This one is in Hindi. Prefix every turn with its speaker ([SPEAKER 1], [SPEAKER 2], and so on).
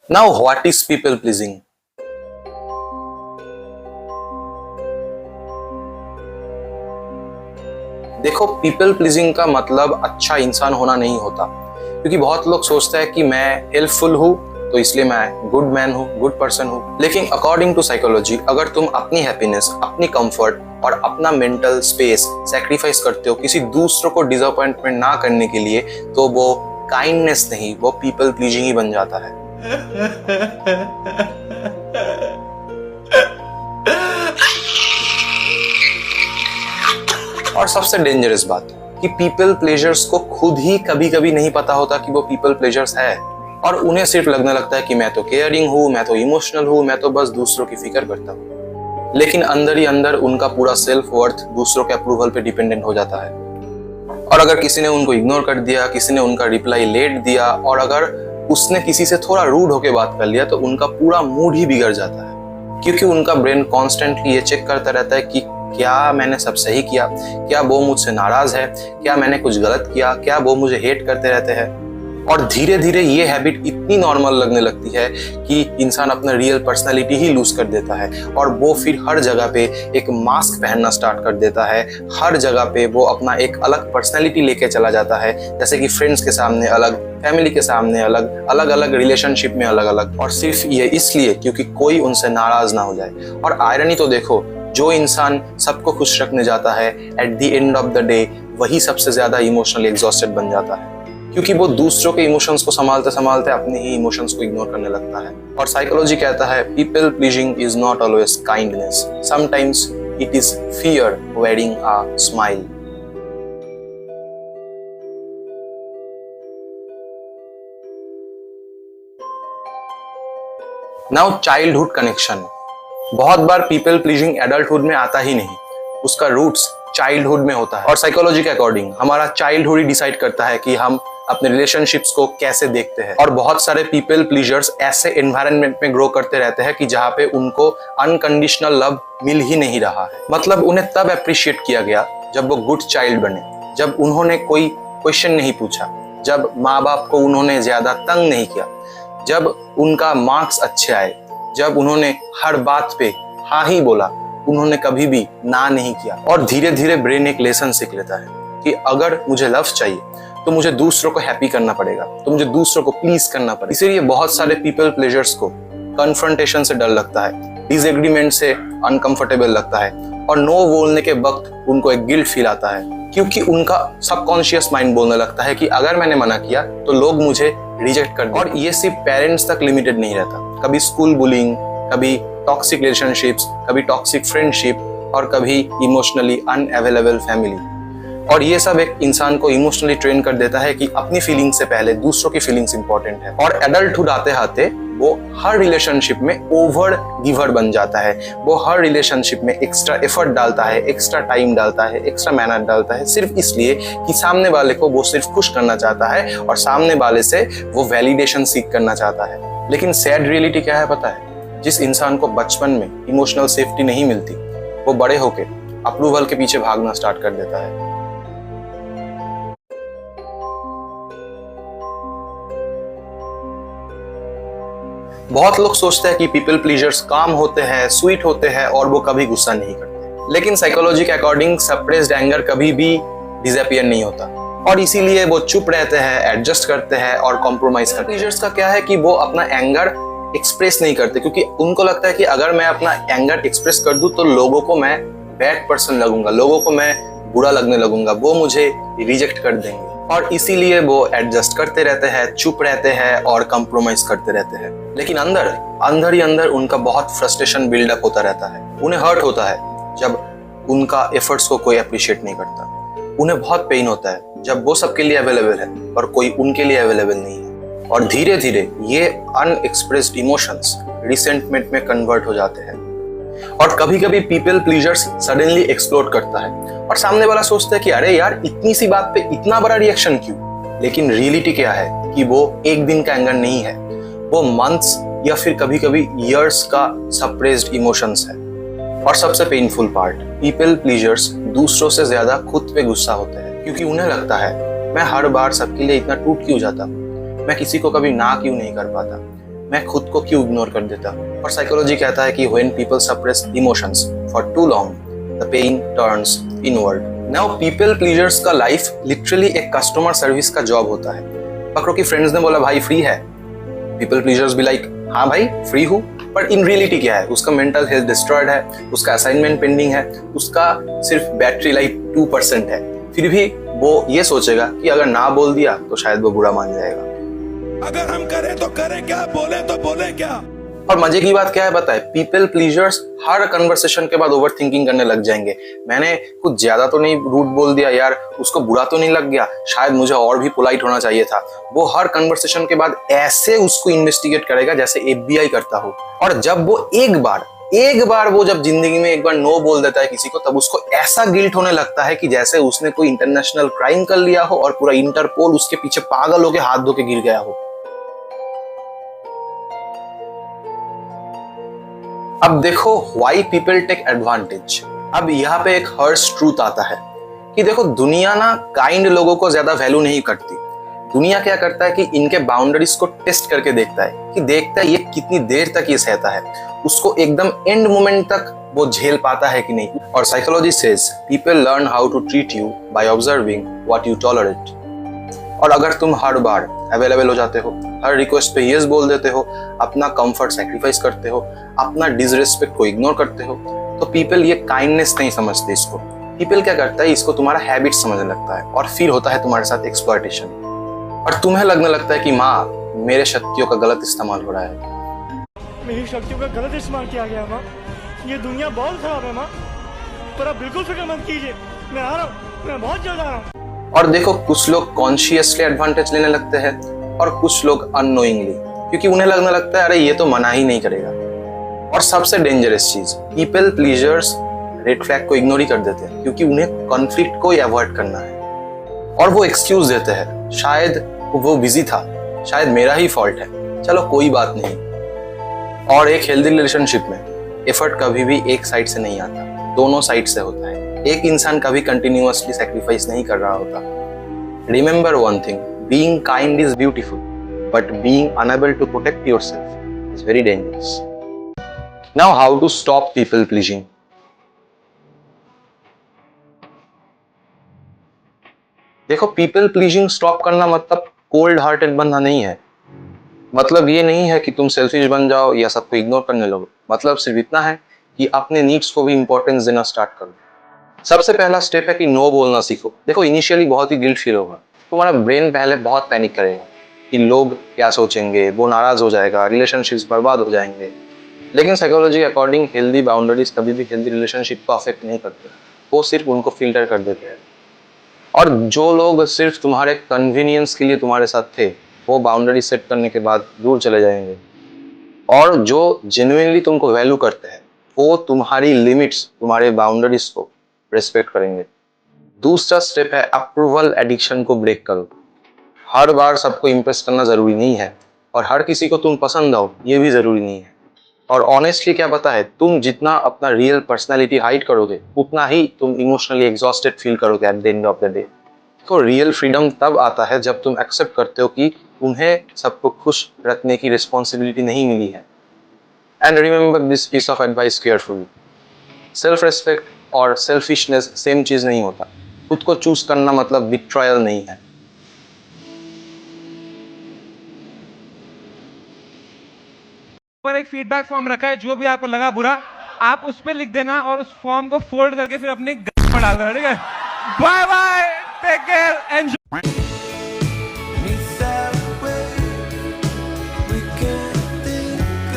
[SPEAKER 1] Now, what is people pleasing? देखो, पीपल प्लीजिंग का मतलब अच्छा इंसान होना नहीं होता, क्योंकि बहुत लोग सोचते हैं कि मैं हेल्पफुल हूँ तो इसलिए मैं गुड मैन हूँ, गुड पर्सन हूँ। लेकिन अकॉर्डिंग टू साइकोलॉजी, अगर तुम अपनी हैप्पीनेस, अपनी कंफर्ट और अपना मेंटल स्पेस सैक्रिफाइस करते हो किसी दूसरों को डिसअपॉइंटमेंट ना करने के लिए, तो वो काइंडनेस नहीं, वो पीपल प्लीजिंग ही बन जाता है। और सबसे डेंजरस बात कि पीपल प्लेजर्स को खुद ही कभी कभी नहीं पता होता कि वो पीपल प्लेजर्स है, और उन्हें सिर्फ लगने लगता है कि मैं तो केयरिंग हूँ, मैं तो इमोशनल हूँ, मैं तो बस दूसरों की फिक्र करता हूँ। लेकिन अंदर ही अंदर उनका पूरा सेल्फ वर्थ दूसरों के अप्रूवल पे डिपेंडेंट हो जाता है। और अगर किसी ने उनको इग्नोर कर दिया, किसी ने उनका रिप्लाई लेट दिया, और अगर उसने किसी से थोड़ा रूड होके बात कर लिया, तो उनका पूरा मूड ही बिगड़ जाता है, क्योंकि उनका ब्रेन कॉन्स्टेंटली ये चेक करता रहता है कि क्या मैंने सब सही किया, क्या वो मुझसे नाराज है, क्या मैंने कुछ गलत किया, क्या वो मुझे हेट करते रहते हैं। और धीरे धीरे ये हैबिट इतनी नॉर्मल लगने लगती है कि इंसान अपना रियल पर्सनालिटी ही लूज कर देता है, और वो फिर हर जगह पे एक मास्क पहनना स्टार्ट कर देता है। हर जगह पे वो अपना एक अलग पर्सनालिटी लेके चला जाता है, जैसे कि फ्रेंड्स के सामने अलग, फैमिली के सामने अलग, अलग अलग रिलेशनशिप में अलग अलग, और सिर्फ ये इसलिए क्योंकि कोई उनसे नाराज ना हो जाए। और आयरनी तो देखो, जो इंसान सबको खुश रखने जाता है, at the end of the day वही सबसे ज्यादा इमोशनली एग्जॉस्टेड बन जाता है, क्योंकि वो दूसरों के इमोशंस को संभालते संभालते अपने ही इमोशंस को इग्नोर करने लगता है। और साइकोलॉजी कहता है people pleasing is not always kindness, sometimes it is fear wearing a smile. Now, childhood connection. बहुत बार पीपल प्लीजिंग एडल्टहुड में आता ही नहीं, उसका रूट्स चाइल्डहुड में होता है। और साइकोलॉजी के अकॉर्डिंग हमारा चाइल्डहुड ही डिसाइड करता है कि हम अपने रिलेशनशिप्स को कैसे देखते हैं। और बहुत सारे पीपल प्लीजर्स ऐसे एनवायरनमेंट में ग्रो करते रहते हैं कि जहाँ पे उनको अनकंडीशनल लव मिल ही नहीं रहा है। मतलब उन्हें तब अप्रिशिएट किया गया जब वो गुड चाइल्ड बने, जब उन्होंने कोई क्वेश्चन नहीं पूछा, जब माँ बाप को उन्होंने ज्यादा तंग नहीं किया, जब उनका मार्क्स अच्छे आए, जब उन्होंने हर बात पे हाँ ही बोला, उन्होंने कभी भी ना नहीं किया। और धीरे धीरे ब्रेन एक लेसन सीख लेता है कि अगर मुझे लव चाहिए तो मुझे दूसरों को हैप्पी करना पड़ेगा, तो मुझे दूसरों को प्लीज करना पड़ेगा। इसीलिए बहुत सारे पीपल प्लेजर्स को कन्फ्रंटेशन से डर लगता है, डिसएग्रीमेंट से अनकंफर्टेबल लगता है, और नो बोलने के वक्त उनको एक गिल्ट फील आता है, क्योंकि उनका सबकॉन्शियस माइंड बोलने लगता है कि अगर मैंने मना किया तो लोग मुझे रिजेक्ट कर देंगे। और ये सिर्फ पेरेंट्स तक लिमिटेड नहीं रहता, कभी स्कूल बुलिंग, कभी टॉक्सिक रिलेशनशिप्स, कभी टॉक्सिक फ्रेंडशिप, और कभी इमोशनली अनअवेलेबल फैमिली। और ये सब एक इंसान को इमोशनली ट्रेन कर देता है कि अपनी फीलिंग्स से पहले दूसरों की फीलिंग्स इंपॉर्टेंट है। और एडल्टहुड आते आते वो हर रिलेशनशिप में ओवर गिवर बन जाता है, वो हर रिलेशनशिप में एक्स्ट्रा एफर्ट डालता है, एक्स्ट्रा टाइम डालता है, एक्स्ट्रा मेहनत डालता है, सिर्फ इसलिए कि सामने वाले को वो सिर्फ खुश करना चाहता है, और सामने वाले से वो वैलिडेशन सीख करना चाहता है। लेकिन सैड रियलिटी क्या है पता है? जिस इंसान को बचपन में इमोशनल सेफ्टी नहीं मिलती, वो बड़े होके अप्रूवल के पीछे भागना स्टार्ट कर देता है। बहुत लोग सोचते हैं कि पीपल प्लीजर्स काम होते हैं, स्वीट होते हैं, और वो कभी गुस्सा नहीं करते। लेकिन साइकोलॉजी के अकॉर्डिंग सप्रेस्ड एंगर कभी भी डिसअपीयर नहीं होता, और इसीलिए वो चुप रहते हैं, एडजस्ट करते हैं और कॉम्प्रोमाइज करते हैं। प्लीजर्स का क्या है कि वो अपना एंगर एक्सप्रेस नहीं करते, क्योंकि उनको लगता है कि अगर मैं अपना एंगर एक्सप्रेस कर दूं तो लोगों को मैं बैड पर्सन लगूंगा, लोगों को मैं बुरा लगने लगूंगा, वो मुझे रिजेक्ट कर देंगे। और इसीलिए वो एडजस्ट करते रहते हैं, चुप रहते हैं और कंप्रोमाइज करते रहते हैं। लेकिन अंदर ही अंदर उनका बहुत फ्रस्ट्रेशन बिल्डअप होता रहता है। उन्हें हर्ट होता है जब उनका एफर्ट्स को कोई अप्रिशिएट नहीं करता। उन्हें बहुत पेन होता है जब वो सबके लिए अवेलेबल है और कोई उनके लिए अवेलेबल नहीं है। और धीरे धीरे ये अनएक्सप्रेस्ड इमोशंस रिसेंटमेंट में कन्वर्ट हो जाते हैं। और कभी कभी पीपल प्लीजर्स सडनली एक्सप्लोड करता है, और सामने वाला सोचता है कि अरे यार, इतनी सी बात पे इतना बड़ा रिएक्शन क्यों? लेकिन रियलिटी क्या है कि वो एक दिन का एंगर नहीं है, वो मंथ्स या फिर कभी कभी ईयर्स का सप्रेस्ड इमोशंस है। और सबसे पेनफुल पार्ट, पीपल प्लीजर्स दूसरों से ज्यादा खुद पे गुस्सा होते हैं, क्योंकि उन्हें लगता है मैं हर बार सबके लिए इतना टूट क्यों जाता हूँ, मैं किसी को कभी ना क्यों नहीं कर पाता, मैं खुद को क्यों इग्नोर कर देता। और साइकोलॉजी कहता है कि when people suppress emotions for too long the pain turns inward. Now people pleasers का लाइफ लिटरली एक कस्टमर सर्विस का जॉब होता है। पकड़ो कि फ्रेंड्स ने बोला भाई फ्री है, पीपल प्लीजर्स भी लाइक हाँ भाई फ्री हूँ, पर इन रियलिटी क्या है, उसका मेंटल हेल्थ डिस्ट्रॉयड है, उसका असाइनमेंट पेंडिंग है, उसका सिर्फ बैटरी लाइफ 2% है, फिर भी वो ये सोचेगा कि अगर ना बोल दिया तो शायद वो बुरा मान जाएगा।
[SPEAKER 2] अगर हम करें तो करें क्या, बोले तो बोले क्या।
[SPEAKER 1] और मजे की बात क्या है बताए, पीपल प्लीजर्स हर कन्वर्सेशन के बाद ओवर थिंकिंग करने लग जाएंगे। मैंने कुछ ज्यादा तो नहीं रूड बोल दिया यार, उसको बुरा तो नहीं लग गया, शायद मुझे और भी पोलाइट होना चाहिए था। वो हर कन्वर्सेशन के बाद ऐसे उसको इन्वेस्टिगेट करेगा जैसे FBI करता हो। और जब वो एक बार वो जब जिंदगी में एक बार नो बोल देता है किसी को, तब उसको ऐसा गिल्ट होने लगता है कि जैसे उसने कोई इंटरनेशनल क्राइम कर लिया हो और पूरा इंटरपोल उसके पीछे पागल होकर हाथ धो के गिर गया हो। अब देखो why people take advantage। अब यहाँ पे एक हर्श ट्रूथ आता है कि देखो दुनिया ना काइंड लोगों को ज्यादा वैल्यू नहीं करती। दुनिया क्या करता है कि इनके बाउंड्रीज को टेस्ट करके देखता है ये कितनी देर तक ये सहता है, उसको एकदम एंड मोमेंट तक वो झेल पाता है कि नहीं। और psychology says people learn how to treat you by observing what you tolerate. और अगर तुम हर बार अवेलेबल हो जाते हो, हर रिक्वेस्ट पे यस बोल देते हो, अपना कंफर्ट सैक्रिफाइस करते हो, अपना डिसरिस्पेक्ट को इग्नोर करते हो, तो पीपल ये काइंडनेस नहीं समझते इसको। पीपल क्या करता है, इसको तुम्हारा हैबिट समझने लगता है और फिर होता है तुम्हारे साथ एक्सप्लॉयटेशन। और तुम्हें लगने लगता है कि माँ मेरे शक्तियों का गलत इस्तेमाल हो रहा है,
[SPEAKER 3] मेरी शक्तियों का गलत इस्तेमाल किया गया माँ, ये दुनिया बहुत खराब है माँ, पर आप बिल्कुल फिक्र मत कीजिए, मैं आ रहा हूँ, मैं बहुत जल्द आ रहा हूँ।
[SPEAKER 1] और देखो कुछ लोग कॉन्शियसली एडवांटेज लेने लगते हैं और कुछ लोग अननोइंगली, क्योंकि उन्हें लगने लगता है अरे ये तो मना ही नहीं करेगा। और सबसे डेंजरस चीज, पीपल प्लीजर्स रेड फ्लैग को इग्नोर ही कर देते हैं क्योंकि उन्हें कॉन्फ्लिक्ट को अवॉइड करना है। और वो एक्सक्यूज देते हैं, शायद वो बिजी था, शायद मेरा ही फॉल्ट है, चलो कोई बात नहीं। और एक हेल्दी रिलेशनशिप में एफर्ट कभी भी एक साइड से नहीं आता, दोनों साइड से होता है। एक इंसान कभी कंटिन्यूअसली सैक्रिफाइस नहीं कर रहा होता। Remember one thing, being kind is beautiful, but being unable to protect yourself is very dangerous. Now how to stop people pleasing. देखो पीपल प्लीजिंग स्टॉप करना मतलब कोल्ड हार्टेड बनना नहीं है। मतलब ये नहीं है कि तुम सेल्फिश बन जाओ या सबको इग्नोर करने लगो। मतलब सिर्फ इतना है कि अपने नीड्स को भी इंपॉर्टेंस देना स्टार्ट करो। सबसे पहला स्टेप है कि नो बोलना सीखो। देखो इनिशियली बहुत ही गिल्ट फील होगा, तुम्हारा ब्रेन पहले बहुत पैनिक करेगा कि लोग क्या सोचेंगे, वो नाराज हो जाएगा, रिलेशनशिप्स बर्बाद हो जाएंगे। लेकिन साइकोलॉजी के अकॉर्डिंग हेल्दी बाउंड्रीज कभी भी हेल्दी रिलेशनशिप को अफेक्ट नहीं करते, वो सिर्फ उनको फिल्टर कर देते हैं। और जो लोग सिर्फ तुम्हारे कन्वीनियंस के लिए तुम्हारे साथ थे, वो बाउंड्री सेट करने के बाद दूर चले जाएंगे। और जो जेन्युइनली तुमको वैल्यू करते हैं, वो तुम्हारी लिमिट्स, तुम्हारे बाउंड्रीज को रेस्पेक्ट करेंगे। दूसरा स्टेप है अप्रूवल एडिक्शन को ब्रेक करो। हर बार सबको इम्प्रेस करना जरूरी नहीं है और हर किसी को तुम पसंद आओ ये भी जरूरी नहीं है। और ऑनेस्टली क्या पता है, तुम जितना अपना रियल पर्सनालिटी हाइड करोगे उतना ही तुम इमोशनली एग्जॉस्टेड फील करोगे at the end of the day. तो रियल फ्रीडम तब आता है जब तुम एक्सेप्ट करते हो कि तुम्हें सबको खुश रखने की रिस्पॉन्सिबिलिटी नहीं मिली है। And remember this piece of advice carefully, self respect और सेल्फिशनेस सेम चीज नहीं होता। खुद को चूज करना मतलब बिट्रायल नहीं है।
[SPEAKER 4] पर एक फीडबैक फॉर्म रखा है, जो भी आपको लगा बुरा आप उस पर लिख देना और उस फॉर्म को फोल्ड करके फिर अपने घर में डाल देना, ठीक है। Bye bye, take care, enjoy.